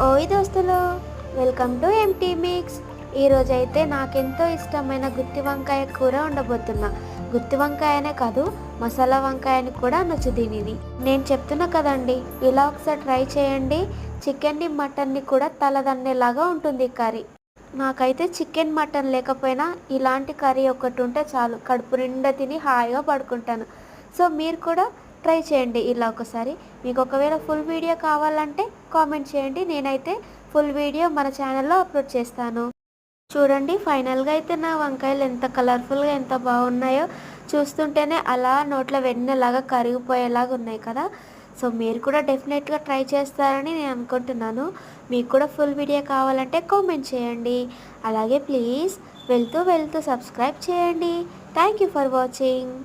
ఓయ్ దోస్తులు, welcome to empty mix. ఈరోజైతే నాకెంతో ఇష్టమైన గుత్తి వంకాయ కూర ఉండబోతున్నా. గుత్తి వంకాయనే కాదు, మసాలా వంకాయని కూడా అనొచ్చు దీనిని. నేను చెప్తున్నా కదండి, ఇలా ఒకసారి ట్రై చేయండి. చికెన్ని మటన్ని కూడా తలదన్నేలాగా ఉంటుంది కర్రీ. నాకైతే చికెన్ మటన్ లేకపోయినా ఇలాంటి కర్రీ ఒకటి ఉంటే చాలు, కడుపు నిండా తిని హాయిగా పడుకుంటాను. సో మీరు కూడా ట్రై చేయండి ఇలా ఒకసారి. మీకు ఒకవేళ ఫుల్ వీడియో కావాలంటే కామెంట్ చేయండి, నేనైతే ఫుల్ వీడియో మన ఛానల్లో అప్లోడ్ చేస్తాను. చూడండి, ఫైనల్గా అయితే నా వంకాయలు ఎంత కలర్ఫుల్గా ఎంత బాగున్నాయో. చూస్తుంటేనే అలా నోట్లో వెన్నెలాగా కరిగిపోయేలాగా ఉన్నాయి కదా. సో మీరు కూడా డెఫినెట్గా ట్రై చేస్తారని నేను అనుకుంటున్నాను. మీకు కూడా ఫుల్ వీడియో కావాలంటే కామెంట్ చేయండి. అలాగే ప్లీజ్ వెళ్తూ వెళ్తూ సబ్స్క్రైబ్ చేయండి. Thank you for watching.